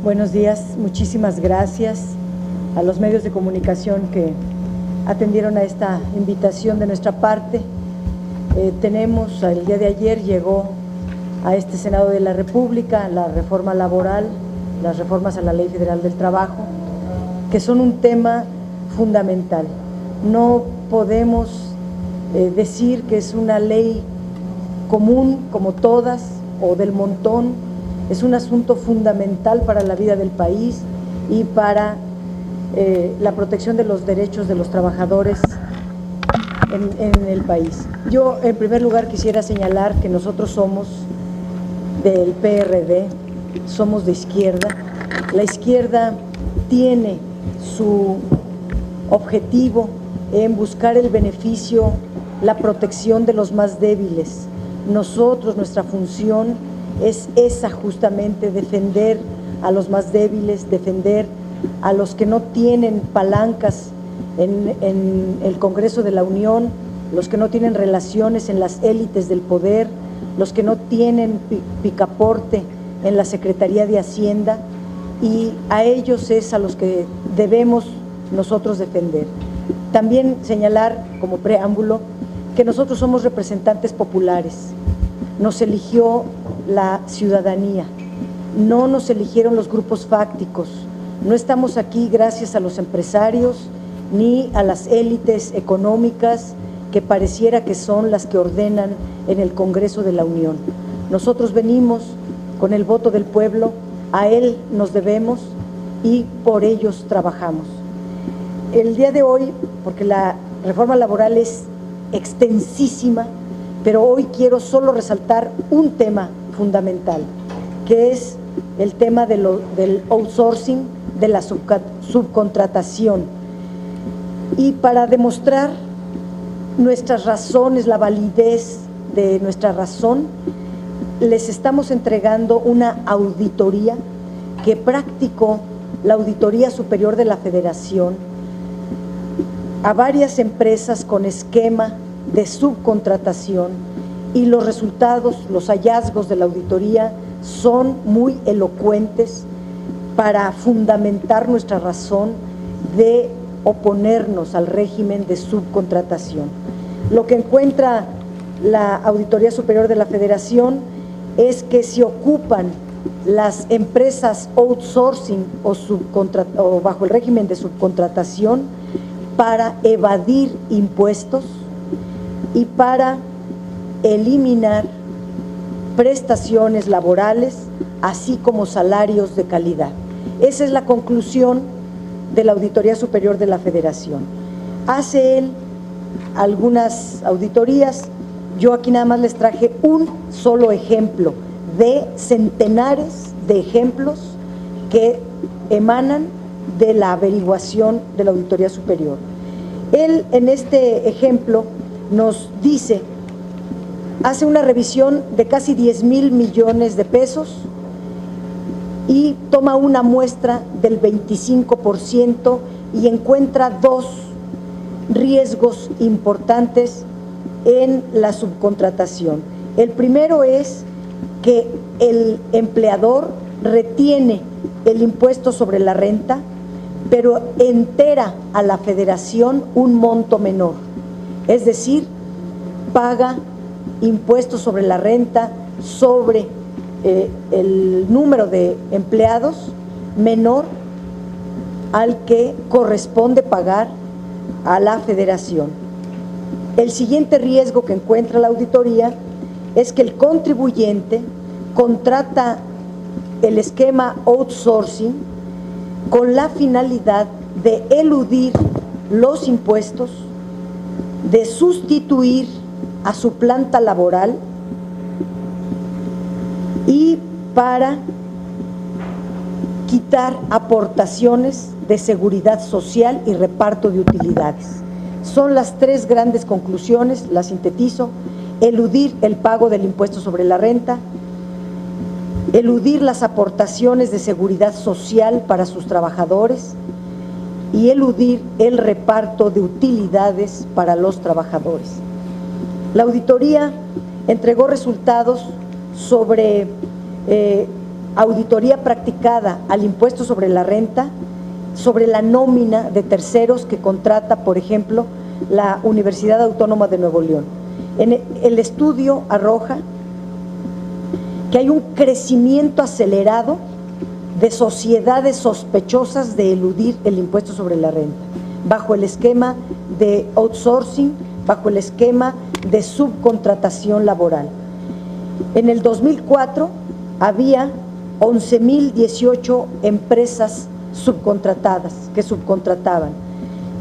Buenos días, muchísimas gracias a los medios de comunicación que atendieron a esta invitación de nuestra parte. El día de ayer llegó a este Senado de la República la reforma laboral, las reformas a la Ley Federal del Trabajo, que son un tema fundamental. No podemos decir que es una ley común como todas o del montón. Es un asunto fundamental para la vida del país y para la protección de los derechos de los trabajadores en el país. Yo, en primer lugar, quisiera señalar que nosotros somos del PRD, somos de izquierda. La izquierda tiene su objetivo en buscar el beneficio, la protección de los más débiles. Nuestra función es esa, justamente, defender a los más débiles, defender a los que no tienen palancas en el Congreso de la Unión, los que no tienen relaciones en las élites del poder, los que no tienen picaporte en la Secretaría de Hacienda, y a ellos es a los que debemos nosotros defender. También señalar como preámbulo que nosotros somos representantes populares. Nos eligió la ciudadanía, no nos eligieron los grupos fácticos. No estamos aquí gracias a los empresarios ni a las élites económicas que pareciera que son las que ordenan en el Congreso de la Unión. Nosotros venimos con el voto del pueblo, a él nos debemos y por ellos trabajamos. El día de hoy, porque la reforma laboral es extensísima, pero hoy quiero solo resaltar un tema fundamental, que es el tema del outsourcing, de la subcontratación. Y para demostrar nuestras razones, la validez de nuestra razón, les estamos entregando una auditoría que practicó la Auditoría Superior de la Federación a varias empresas con esquema de subcontratación, y los resultados, los hallazgos de la auditoría son muy elocuentes para fundamentar nuestra razón de oponernos al régimen de subcontratación. Lo que encuentra la Auditoría Superior de la Federación es que se ocupan las empresas outsourcing o bajo el régimen de subcontratación para evadir impuestos y para eliminar prestaciones laborales, así como salarios de calidad. Esa es la conclusión de la Auditoría Superior de la Federación. Hace él algunas auditorías, yo aquí nada más les traje un solo ejemplo de centenares de ejemplos que emanan de la averiguación de la Auditoría Superior. Él, en este ejemplo, nos dice, hace una revisión de casi 10,000 millones de pesos y toma una muestra del 25% y encuentra dos riesgos importantes en la subcontratación. El primero es que el empleador retiene el impuesto sobre la renta, pero entera a la federación un monto menor, es decir, paga impuestos sobre la renta sobre el número de empleados menor al que corresponde pagar a la federación. El siguiente riesgo que encuentra la auditoría es que el contribuyente contrata el esquema outsourcing con la finalidad de eludir los impuestos, de sustituir a su planta laboral y para quitar aportaciones de seguridad social y reparto de utilidades. Son las tres grandes conclusiones, las sintetizo: eludir el pago del impuesto sobre la renta, eludir las aportaciones de seguridad social para sus trabajadores y eludir el reparto de utilidades para los trabajadores. La auditoría entregó resultados sobre auditoría practicada al impuesto sobre la renta, sobre la nómina de terceros que contrata, por ejemplo, la Universidad Autónoma de Nuevo León. El estudio arroja que hay un crecimiento acelerado de sociedades sospechosas de eludir el impuesto sobre la renta, bajo el esquema de outsourcing, bajo el esquema de subcontratación laboral. En el 2004 había 11,018 empresas subcontratadas, que subcontrataban,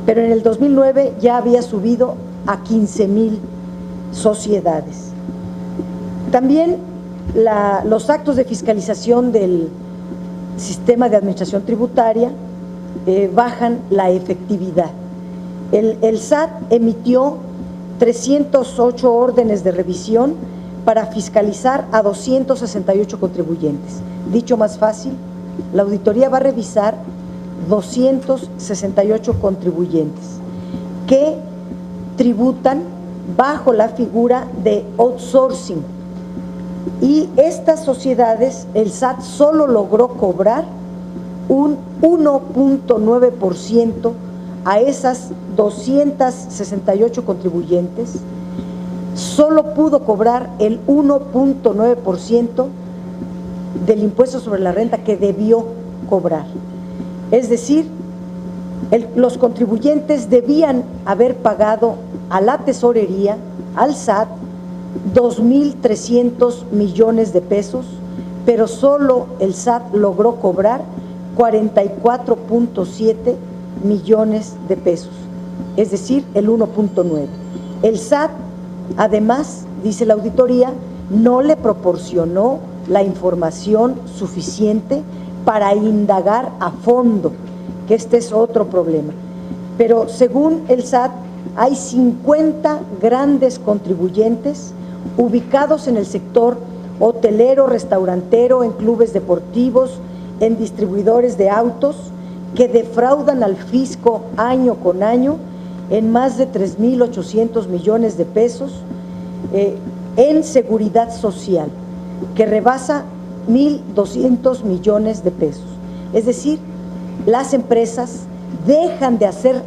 pero en el 2009 ya había subido a 15,000 sociedades. También los actos de fiscalización del sistema de administración tributaria bajan la efectividad. El SAT emitió 308 órdenes de revisión para fiscalizar a 268 contribuyentes. Dicho más fácil, la auditoría va a revisar 268 contribuyentes que tributan bajo la figura de outsourcing. Y estas sociedades, el SAT solo logró cobrar un 1.9% a esas 268 contribuyentes, solo pudo cobrar el 1.9% del impuesto sobre la renta que debió cobrar. Es decir, los contribuyentes debían haber pagado a la tesorería, al SAT, 2,300 millones de pesos, pero solo el SAT logró cobrar 44.7 millones de pesos, es decir, el 1.9. El SAT, además, dice la auditoría, no le proporcionó la información suficiente para indagar a fondo, que este es otro problema. Pero según el SAT, hay 50 grandes contribuyentes ubicados en el sector hotelero, restaurantero, en clubes deportivos, en distribuidores de autos, que defraudan al fisco año con año en más de 3,800 millones de pesos, en seguridad social, que rebasa 1,200 millones de pesos. Es decir, las empresas dejan de hacer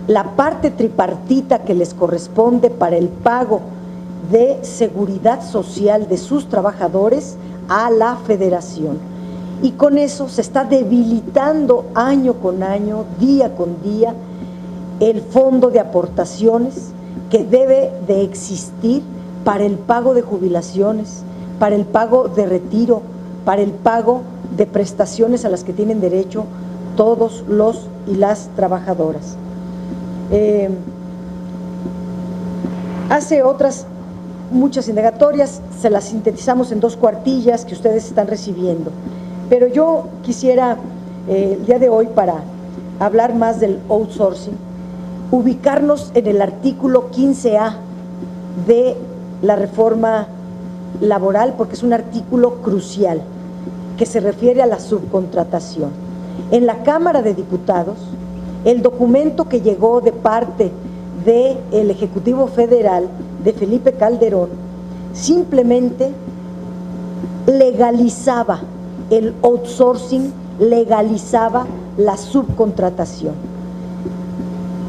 la parte tripartita que les corresponde para el pago de seguridad social de sus trabajadores a la federación. Y con eso se está debilitando año con año, día con día, el fondo de aportaciones que debe de existir para el pago de jubilaciones, para el pago de retiro, para el pago de prestaciones a las que tienen derecho todos los y las trabajadoras. Hace otras muchas indagatorias, se las sintetizamos en 2 cuartillas que ustedes están recibiendo, pero yo quisiera el día de hoy, para hablar más del outsourcing, ubicarnos en el artículo 15A de la reforma laboral, porque es un artículo crucial que se refiere a la subcontratación. En la Cámara de Diputados, el documento que llegó de parte del Ejecutivo Federal de Felipe Calderón simplemente legalizaba el outsourcing, legalizaba la subcontratación.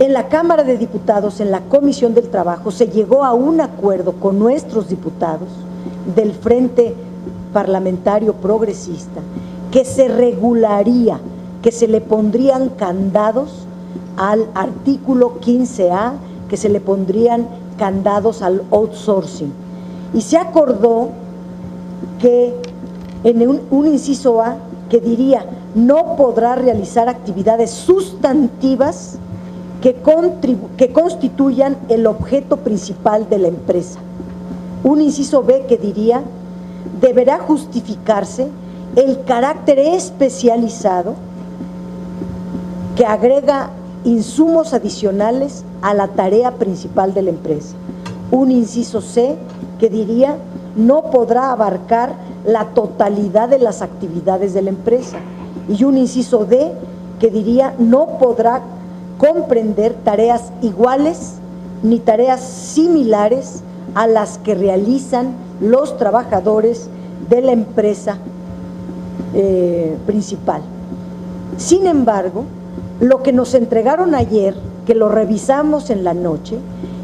En la Cámara de Diputados, en la Comisión del Trabajo, se llegó a un acuerdo con nuestros diputados del Frente Parlamentario Progresista que se regularía, que se le pondrían candados al artículo 15A, que se le pondrían candados al outsourcing. Y se acordó que en un inciso A que diría: no podrá realizar actividades sustantivas que constituyan el objeto principal de la empresa. Un inciso B que diría: deberá justificarse el carácter especializado que agrega insumos adicionales a la tarea principal de la empresa. Un inciso C que diría: no podrá abarcar la totalidad de las actividades de la empresa. Y un inciso D que diría: no podrá comprender tareas iguales ni tareas similares a las que realizan los trabajadores de la empresa principal. Sin embargo, lo que nos entregaron ayer, que lo revisamos en la noche,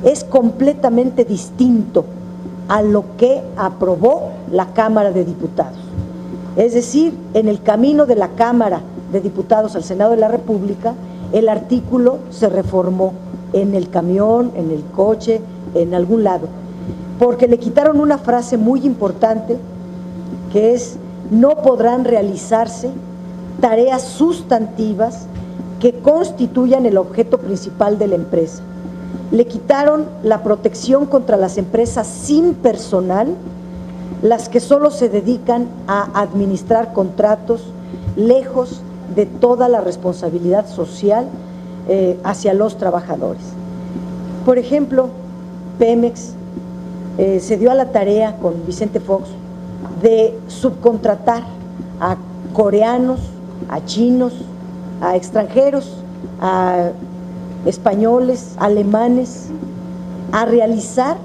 es completamente distinto a lo que aprobó la Cámara de Diputados. Es decir, en el camino de la Cámara de Diputados al Senado de la República, el artículo se reformó en el camión, en el coche, en algún lado, porque le quitaron una frase muy importante que es: no podrán realizarse tareas sustantivas que constituyan el objeto principal de la empresa. Le quitaron la protección contra las empresas sin personal, las que solo se dedican a administrar contratos, lejos de toda la responsabilidad social hacia los trabajadores. Por ejemplo, Pemex se dio a la tarea con Vicente Fox de subcontratar a coreanos, a chinos, a extranjeros, a españoles, alemanes, a realizar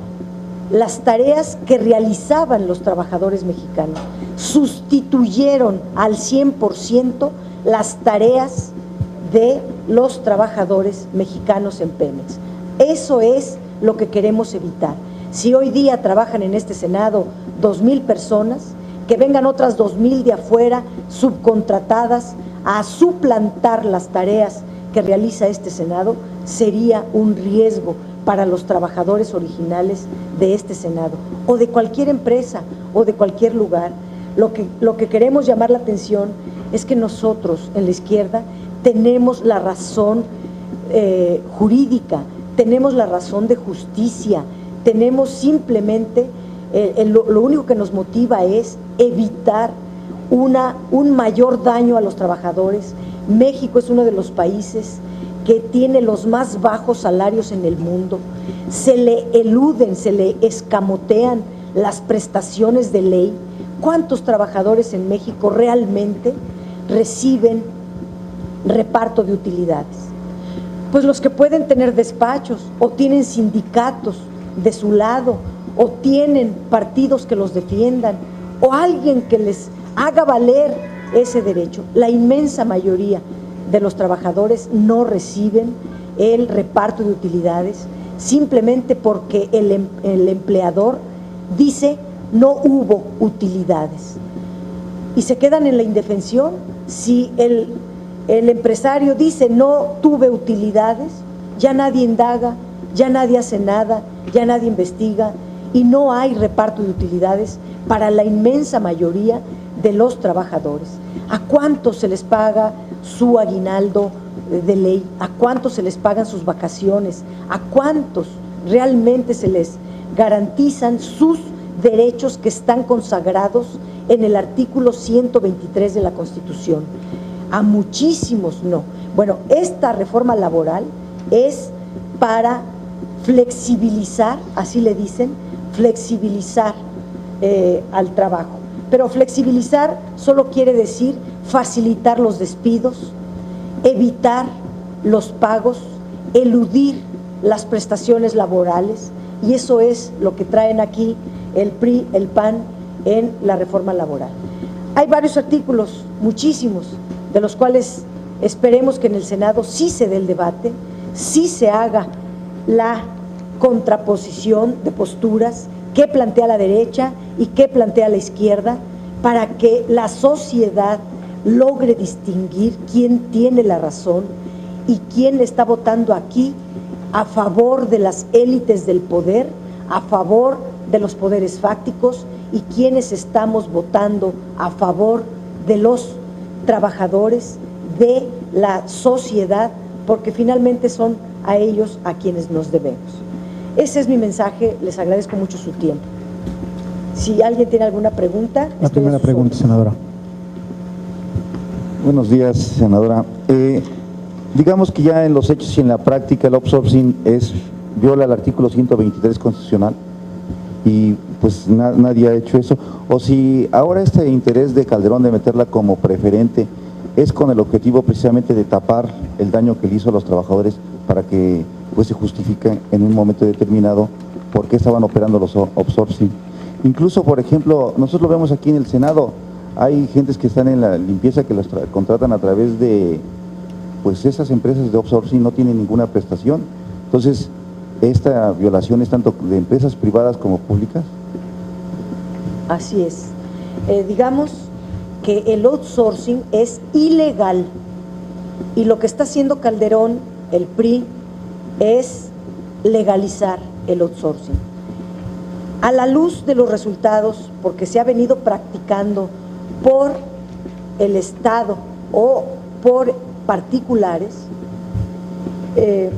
las tareas que realizaban los trabajadores mexicanos. Sustituyeron al 100% las tareas de los trabajadores mexicanos en Pemex. Eso es lo que queremos evitar. Si hoy día trabajan en este Senado 2,000 personas, que vengan otras 2,000 de afuera subcontratadas a suplantar las tareas que realiza este Senado, sería un riesgo para los trabajadores originales de este Senado o de cualquier empresa o de cualquier lugar. Lo que queremos llamar la atención es que nosotros en la izquierda tenemos la razón jurídica, tenemos la razón de justicia, tenemos simplemente, lo único que nos motiva es evitar un mayor daño a los trabajadores. México es uno de los países que tiene los más bajos salarios en el mundo. Se le eluden, se le escamotean las prestaciones de ley. ¿Cuántos trabajadores en México realmente reciben reparto de utilidades? Pues los que pueden tener despachos o tienen sindicatos de su lado o tienen partidos que los defiendan o alguien que les haga valer ese derecho. La inmensa mayoría de los trabajadores no reciben el reparto de utilidades simplemente porque el empleador dice no hubo utilidades y se quedan en la indefensión. Si el empresario dice no tuve utilidades, ya nadie indaga, ya nadie hace nada, ya nadie investiga y no hay reparto de utilidades para la inmensa mayoría de los trabajadores. ¿A cuántos se les paga su aguinaldo de ley? ¿A cuántos se les pagan sus vacaciones? ¿A cuántos realmente se les garantizan sus derechos que están consagrados en el artículo 123 de la Constitución? A muchísimos no. Bueno, esta reforma laboral es para flexibilizar, así le dicen, flexibilizar al trabajo. Pero flexibilizar solo quiere decir facilitar los despidos, evitar los pagos, eludir las prestaciones laborales, y eso es lo que traen aquí el PRI, el PAN en la reforma laboral. Hay varios artículos, muchísimos, de los cuales esperemos que en el Senado sí se dé el debate, sí se haga la contraposición de posturas que plantea la derecha y que plantea la izquierda, para que la sociedad logre distinguir quién tiene la razón y quién está votando aquí a favor de las élites del poder, a favor de los poderes fácticos, y quienes estamos votando a favor de los trabajadores, de la sociedad, porque finalmente son a ellos a quienes nos debemos. Ese es mi mensaje, les agradezco mucho su tiempo. Si alguien tiene alguna pregunta. La primera pregunta, senadora. Buenos días, senadora. Digamos que ya en los hechos y en la práctica el outsourcing viola el artículo 123 constitucional y pues nadie ha hecho eso. O si ahora este interés de Calderón de meterla como preferente es con el objetivo precisamente de tapar el daño que le hizo a los trabajadores para que pues se justifique en un momento determinado por qué estaban operando los outsourcing. Incluso, por ejemplo, nosotros lo vemos aquí en el Senado, hay gentes que están en la limpieza que las contratan a través de, pues esas empresas de outsourcing no tienen ninguna prestación. Entonces, ¿esta violación es tanto de empresas privadas como públicas? Así es. Digamos que el outsourcing es ilegal y lo que está haciendo Calderón, el PRI, es legalizar el outsourcing. A la luz de los resultados, porque se ha venido practicando por el Estado o por particulares,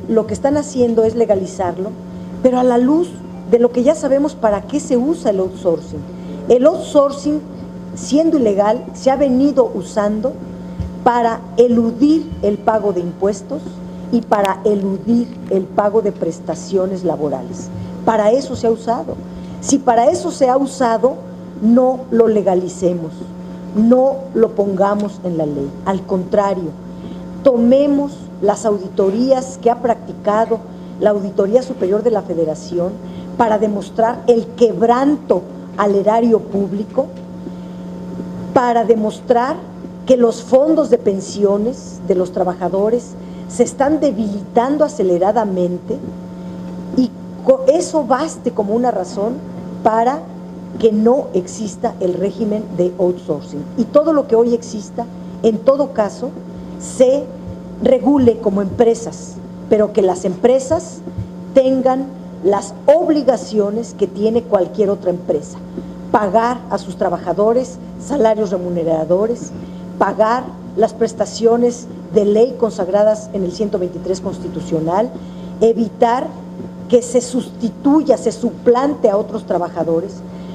lo que están haciendo es legalizarlo, pero a la luz de lo que ya sabemos para qué se usa el outsourcing. El outsourcing, siendo ilegal, se ha venido usando para eludir el pago de impuestos y para eludir el pago de prestaciones laborales. Para eso se ha usado. Si para eso se ha usado, no lo legalicemos, no lo pongamos en la ley. Al contrario, tomemos las auditorías que ha practicado la Auditoría Superior de la Federación para demostrar el quebranto al erario público, para demostrar que los fondos de pensiones de los trabajadores se están debilitando aceleradamente y eso baste como una razón para que no exista el régimen de outsourcing. Y todo lo que hoy exista, en todo caso, se regule como empresas, pero que las empresas tengan las obligaciones que tiene cualquier otra empresa: pagar a sus trabajadores salarios remuneradores, pagar las prestaciones de ley consagradas en el 123 constitucional, evitar que se sustituya, se suplante a otros trabajadores,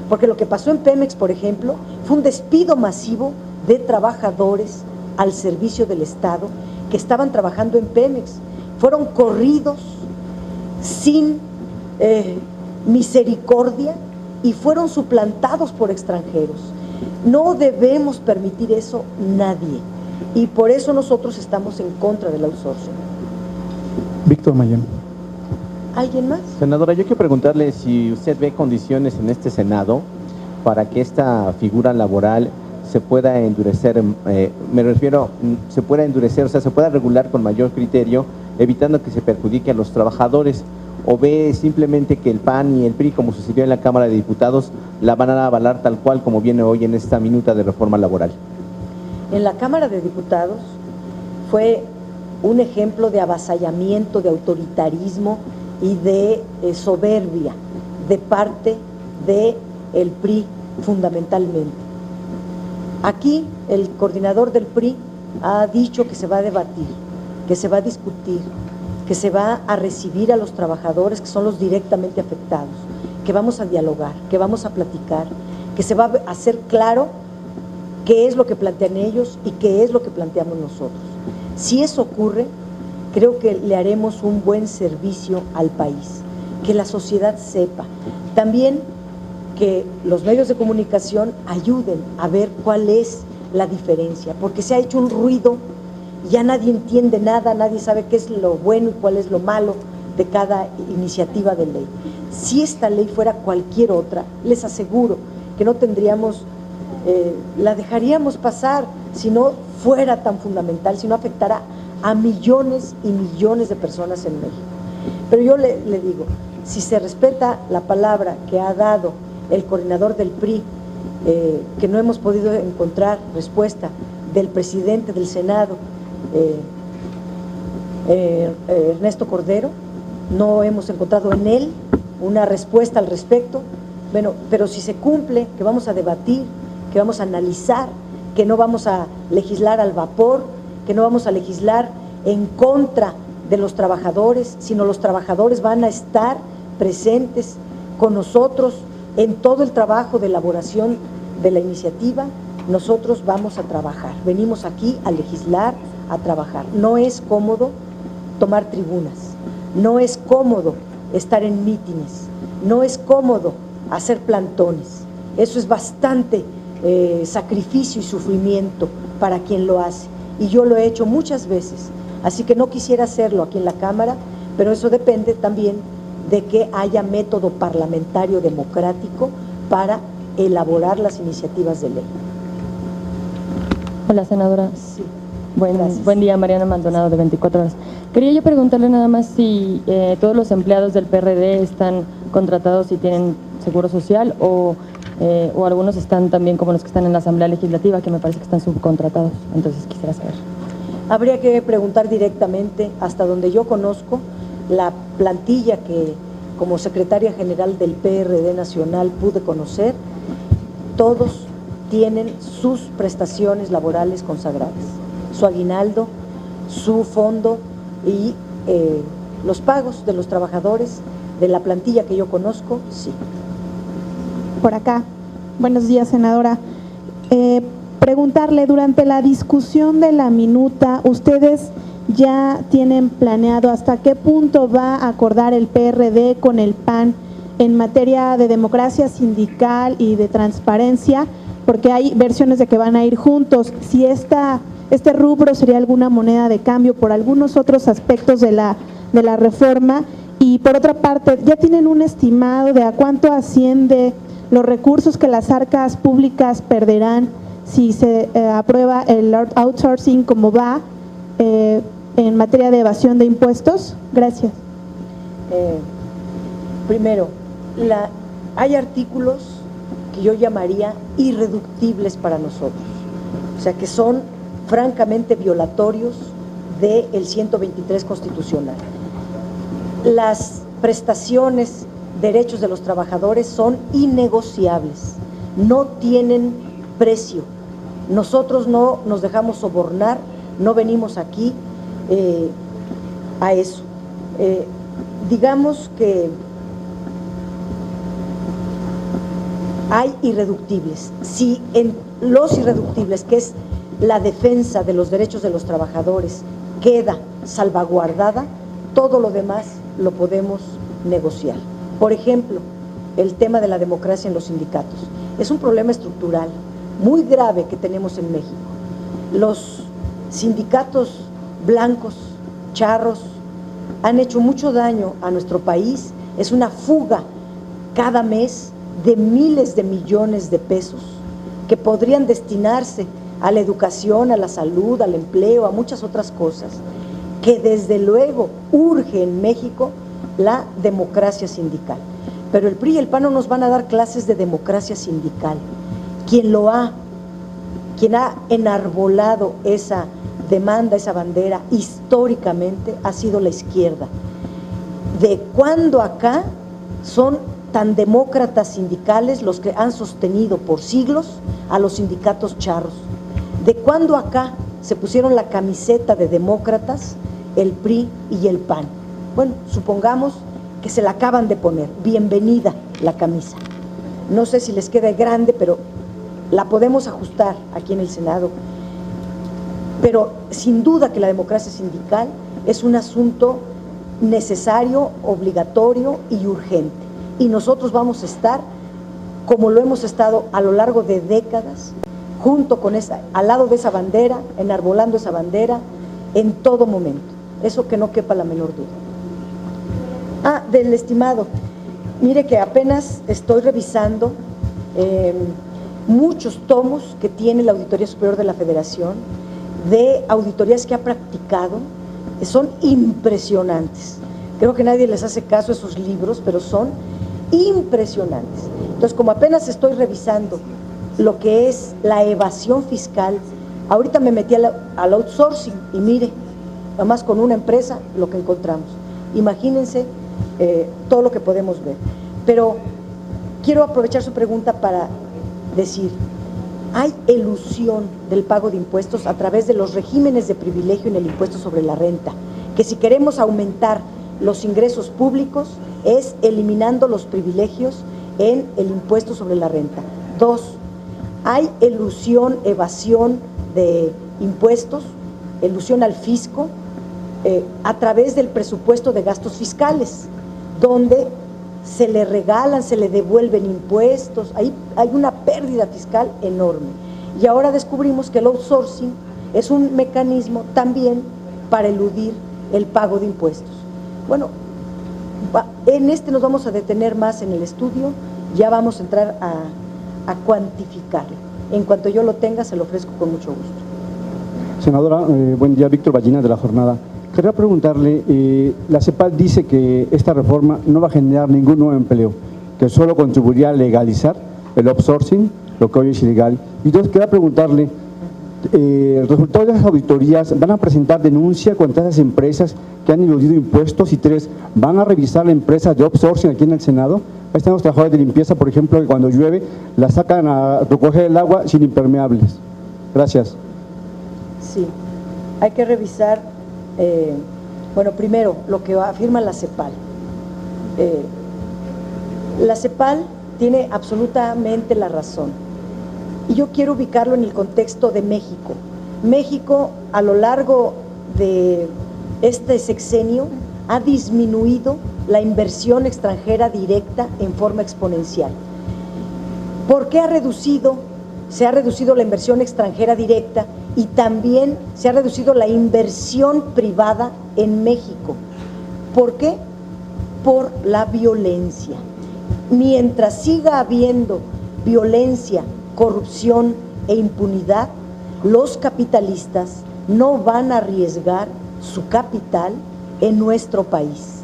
porque lo que pasó en Pemex, por ejemplo, fue un despido masivo de trabajadores al servicio del Estado que estaban trabajando en Pemex. Fueron corridos sin misericordia y fueron suplantados por extranjeros. No debemos permitir eso nadie, y por eso nosotros estamos en contra del outsourcing. Víctor Mayán. ¿Alguien más? Senadora, yo quiero preguntarle si usted ve condiciones en este Senado para que esta figura laboral se pueda endurecer, me refiero, se pueda endurecer, o sea, se pueda regular con mayor criterio, evitando que se perjudique a los trabajadores, o ve simplemente que el PAN y el PRI, como sucedió en la Cámara de Diputados, la van a avalar tal cual como viene hoy en esta minuta de reforma laboral. En la Cámara de Diputados fue un ejemplo de avasallamiento, de autoritarismo y de soberbia de parte del PRI fundamentalmente. Aquí el coordinador del PRI ha dicho que se va a debatir, que se va a discutir, que se va a recibir a los trabajadores que son los directamente afectados, que vamos a dialogar, que vamos a platicar, que se va a hacer claro qué es lo que plantean ellos y qué es lo que planteamos nosotros. Si eso ocurre, creo que le haremos un buen servicio al país, que la sociedad sepa. También que los medios de comunicación ayuden a ver cuál es la diferencia, porque se ha hecho un ruido, ya nadie entiende nada, nadie sabe qué es lo bueno y cuál es lo malo de cada iniciativa de ley. Si esta ley fuera cualquier otra, les aseguro que no tendríamos, la dejaríamos pasar si no fuera tan fundamental, si no afectara a millones y millones de personas en México. Pero yo le digo, si se respeta la palabra que ha dado el coordinador del PRI, que no hemos podido encontrar respuesta del presidente del Senado, Ernesto Cordero, no hemos encontrado en él una respuesta al respecto. Bueno, pero si se cumple, que vamos a debatir, que vamos a analizar, que no vamos a legislar al vapor, que no vamos a legislar en contra de los trabajadores, sino los trabajadores van a estar presentes con nosotros en todo el trabajo de elaboración de la iniciativa. Nosotros vamos a trabajar, venimos aquí a legislar, a trabajar. No es cómodo tomar tribunas, no es cómodo estar en mítines, no es cómodo hacer plantones. Eso es bastante sacrificio y sufrimiento para quien lo hace, y yo lo he hecho muchas veces, así que no quisiera hacerlo aquí en la Cámara, pero eso depende también de que haya método parlamentario democrático para elaborar las iniciativas de ley. Hola, senadora. Sí. Buen día, Mariana Maldonado, de 24 horas. Quería yo preguntarle nada más si todos los empleados del PRD están contratados y tienen seguro social o algunos están también como los que están en la Asamblea Legislativa, que me parece que están subcontratados. Entonces quisiera saber. Habría que preguntar directamente, hasta donde yo conozco, la plantilla que como secretaria general del PRD nacional pude conocer, todos tienen sus prestaciones laborales consagradas, su aguinaldo, su fondo y los pagos de los trabajadores de la plantilla que yo conozco, sí. Por acá. Buenos días, senadora. Preguntarle, durante la discusión de la minuta, ¿ustedes ya tienen planeado hasta qué punto va a acordar el PRD con el PAN en materia de democracia sindical y de transparencia? Porque hay versiones de que van a ir juntos. Si este rubro sería alguna moneda de cambio por algunos otros aspectos de la reforma. Y por otra parte, ¿ya tienen un estimado de a cuánto asciende los recursos que las arcas públicas perderán si se aprueba el outsourcing como va en materia de evasión de impuestos? Gracias. Primero, hay artículos que yo llamaría irreductibles para nosotros, o sea que son francamente violatorios del 123 constitucional. Las prestaciones, derechos de los trabajadores son innegociables, no tienen precio. Nosotros no nos dejamos sobornar, no venimos aquí a eso. Digamos que hay irreductibles. Si en los irreductibles, que es la defensa de los derechos de los trabajadores, queda salvaguardada, todo lo demás lo podemos negociar. Por ejemplo, el tema de la democracia en los sindicatos. Es un problema estructural muy grave que tenemos en México. Los sindicatos blancos, charros, han hecho mucho daño a nuestro país. Es una fuga cada mes de miles de millones de pesos que podrían destinarse a la educación, a la salud, al empleo, a muchas otras cosas, que desde luego urge en México la democracia sindical. Pero el PRI y el PAN no nos van a dar clases de democracia sindical. Quien ha enarbolado esa demanda, esa bandera, históricamente ha sido la izquierda. ¿De cuándo acá son tan demócratas sindicales los que han sostenido por siglos a los sindicatos charros? ¿De cuándo acá se pusieron la camiseta de demócratas el PRI y el PAN? Bueno, supongamos que se la acaban de poner. Bienvenida la camisa. No sé si les queda grande, pero la podemos ajustar aquí en el Senado. Pero sin duda que la democracia sindical es un asunto necesario, obligatorio y urgente. Y nosotros vamos a estar, como lo hemos estado a lo largo de décadas, junto con al lado de esa bandera, enarbolando esa bandera, en todo momento. Eso que no quepa la menor duda. Del estimado. Mire que apenas estoy revisando muchos tomos que tiene la Auditoría Superior de la Federación, de auditorías que ha practicado, son impresionantes. Creo que nadie les hace caso a esos libros, pero son impresionantes. Entonces, como apenas estoy revisando lo que es la evasión fiscal, ahorita me metí al outsourcing y mire, además con una empresa, lo que encontramos. Imagínense todo lo que podemos ver. Pero quiero aprovechar su pregunta para decir, hay elusión del pago de impuestos a través de los regímenes de privilegio en el impuesto sobre la renta, que si queremos aumentar los ingresos públicos es eliminando los privilegios en el impuesto sobre la renta. 2, hay elusión, evasión de impuestos, elusión al fisco, a través del presupuesto de gastos fiscales, donde se le regalan, se le devuelven impuestos, hay una pérdida fiscal enorme. Y ahora descubrimos que el outsourcing es un mecanismo también para eludir el pago de impuestos. Bueno, en nos vamos a detener más en el estudio, ya vamos a entrar a cuantificarlo. En cuanto yo lo tenga, se lo ofrezco con mucho gusto. Senadora, buen día, Víctor Ballina de La Jornada. Quería preguntarle, la CEPAL dice que esta reforma no va a generar ningún nuevo empleo, que solo contribuiría a legalizar el outsourcing, lo que hoy es ilegal. Y entonces quería preguntarle, el resultado de las auditorías, ¿van a presentar denuncia contra esas empresas que han eludido impuestos? Y 3, ¿van a revisar la empresa de outsourcing aquí en el Senado? Ahí están los trabajadores de limpieza, por ejemplo, que cuando llueve la sacan a recoger el agua sin impermeables. Gracias. Sí, hay que revisar, bueno, primero, lo que afirma la CEPAL. La CEPAL tiene absolutamente la razón. Y yo quiero ubicarlo en el contexto de México. México, a lo largo de este sexenio, ha disminuido la inversión extranjera directa en forma exponencial. ¿Por qué se ha reducido la inversión extranjera directa y también se ha reducido la inversión privada en México? ¿Por qué? Por la violencia. Mientras siga habiendo violencia, corrupción e impunidad, los capitalistas no van a arriesgar su capital en nuestro país.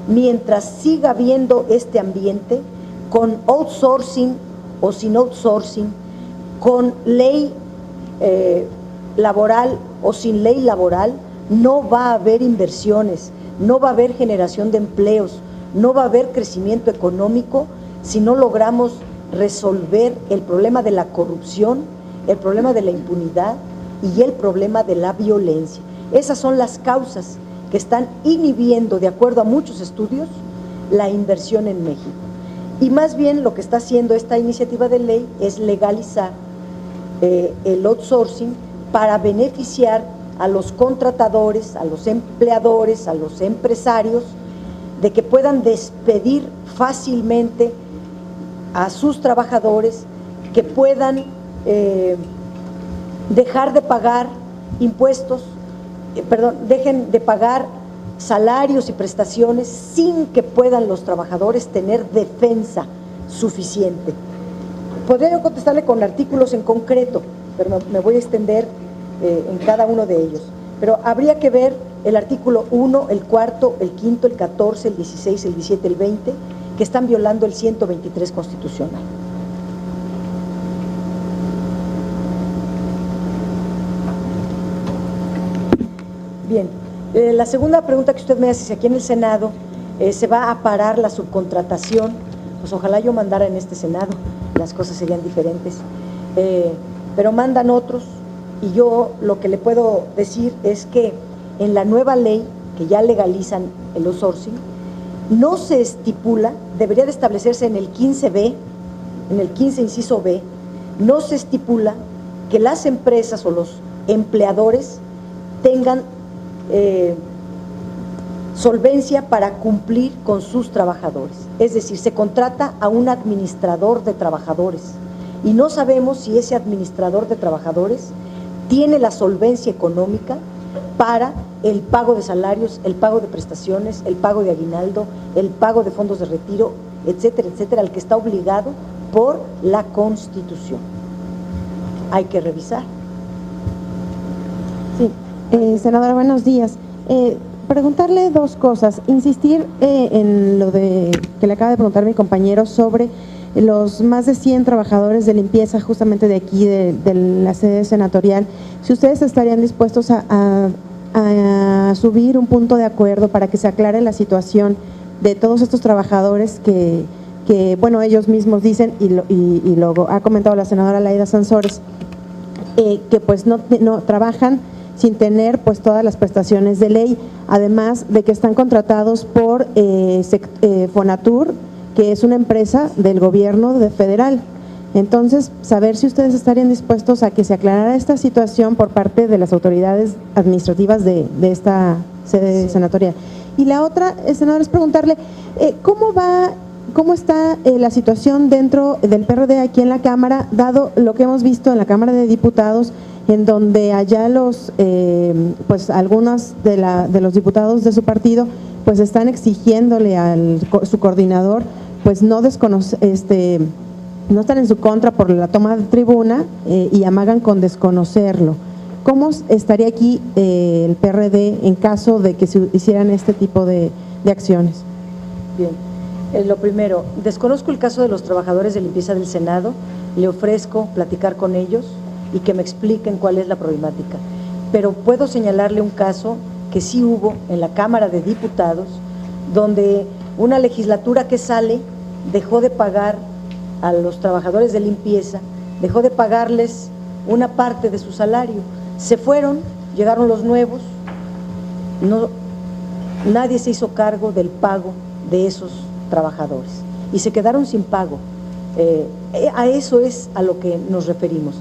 Mientras siga habiendo este ambiente, con outsourcing o sin outsourcing, con ley laboral o sin ley laboral, no va a haber inversiones, no va a haber generación de empleos, no va a haber crecimiento económico si no logramos resolver el problema de la corrupción, el problema de la impunidad y el problema de la violencia. Esas son las causas que están inhibiendo, de acuerdo a muchos estudios, la inversión en México. Y más bien lo que está haciendo esta iniciativa de ley es legalizar el outsourcing para beneficiar a los contratadores, a los empleadores, a los empresarios, de que puedan despedir fácilmente a sus trabajadores, que puedan dejar de pagar impuestos, dejen de pagar salarios y prestaciones sin que puedan los trabajadores tener defensa suficiente. Podría yo contestarle con artículos en concreto, pero me voy a extender en cada uno de ellos. Pero habría que ver el artículo 1, el 4, el 5, el 14, el 16, el 17, el 20, que están violando el 123 constitucional. Bien, la segunda pregunta que usted me hace, si aquí en el Senado se va a parar la subcontratación, pues ojalá yo mandara en este Senado, las cosas serían diferentes, pero mandan otros, y yo lo que le puedo decir es que en la nueva ley, que ya legalizan el outsourcing, no se estipula, debería de establecerse en el 15B, en el 15 inciso B, no se estipula que las empresas o los empleadores tengan solvencia para cumplir con sus trabajadores. Es decir, se contrata a un administrador de trabajadores y no sabemos si ese administrador de trabajadores tiene la solvencia económica para el pago de salarios, el pago de prestaciones, el pago de aguinaldo, el pago de fondos de retiro, etcétera, etcétera, al que está obligado por la Constitución. Hay que revisar. Sí, senadora, buenos días. Preguntarle dos cosas. Insistir en lo que le acaba de preguntar mi compañero sobre los más de 100 trabajadores de limpieza justamente de aquí, de la sede senatorial. Si ustedes estarían dispuestos a subir un punto de acuerdo para que se aclare la situación de todos estos trabajadores que bueno, ellos mismos dicen, y lo ha comentado la senadora Laida Sansores, que pues no trabajan sin tener pues todas las prestaciones de ley, además de que están contratados por Fonatur, que es una empresa del gobierno federal. Entonces, saber si ustedes estarían dispuestos a que se aclarara esta situación por parte de las autoridades administrativas de esta sede senatorial. Y la otra, senador, es preguntarle, ¿cómo está la situación dentro del PRD aquí en la Cámara, dado lo que hemos visto en la Cámara de Diputados, en donde allá pues algunos de los diputados de su partido pues están exigiéndole a su coordinador pues no están en su contra por la toma de tribuna y amagan con desconocerlo? ¿Cómo estaría aquí el PRD en caso de que se hicieran este tipo de acciones? Bien, lo primero, desconozco el caso de los trabajadores de limpieza del Senado, le ofrezco platicar con ellos y que me expliquen cuál es la problemática, pero puedo señalarle un caso que sí hubo en la Cámara de Diputados, donde una legislatura que sale dejó de pagar a los trabajadores de limpieza, dejó de pagarles una parte de su salario. Se fueron, llegaron los nuevos, nadie se hizo cargo del pago de esos trabajadores y se quedaron sin pago. A eso es a lo que nos referimos.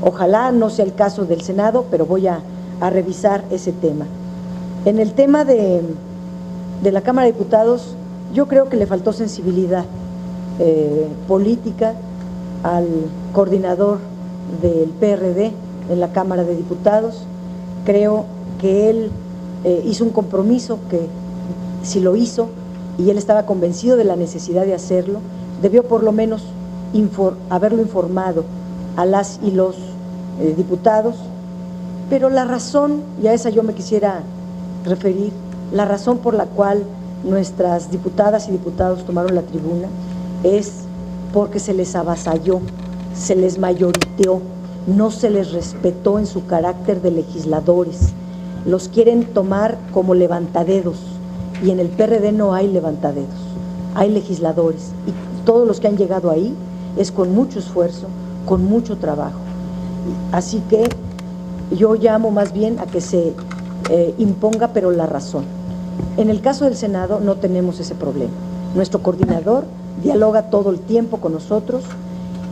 Ojalá no sea el caso del Senado, pero voy a revisar ese tema. En el tema de la Cámara de Diputados, yo creo que le faltó sensibilidad política al coordinador del PRD en la Cámara de Diputados. Creo que él hizo un compromiso que, si lo hizo y él estaba convencido de la necesidad de hacerlo, debió por lo menos haberlo informado a las y los diputados, pero la razón, y a esa yo me quisiera referir, la razón por la cual nuestras diputadas y diputados tomaron la tribuna es porque se les avasalló, se les mayoriteó, no se les respetó en su carácter de legisladores, los quieren tomar como levantadedos y en el PRD no hay levantadedos, hay legisladores y todos los que han llegado ahí es con mucho esfuerzo, con mucho trabajo. Así que yo llamo más bien a que se imponga, pero la razón. En el caso del Senado no tenemos ese problema. Nuestro coordinador dialoga todo el tiempo con nosotros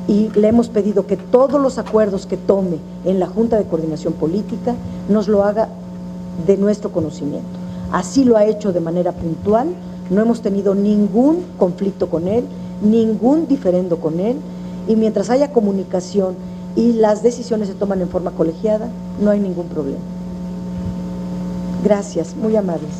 y le hemos pedido que todos los acuerdos que tome en la Junta de Coordinación Política nos lo haga de nuestro conocimiento. Así lo ha hecho de manera puntual, no hemos tenido ningún conflicto con él, ningún diferendo con él, y mientras haya comunicación y las decisiones se toman en forma colegiada, no hay ningún problema. Gracias, muy amables.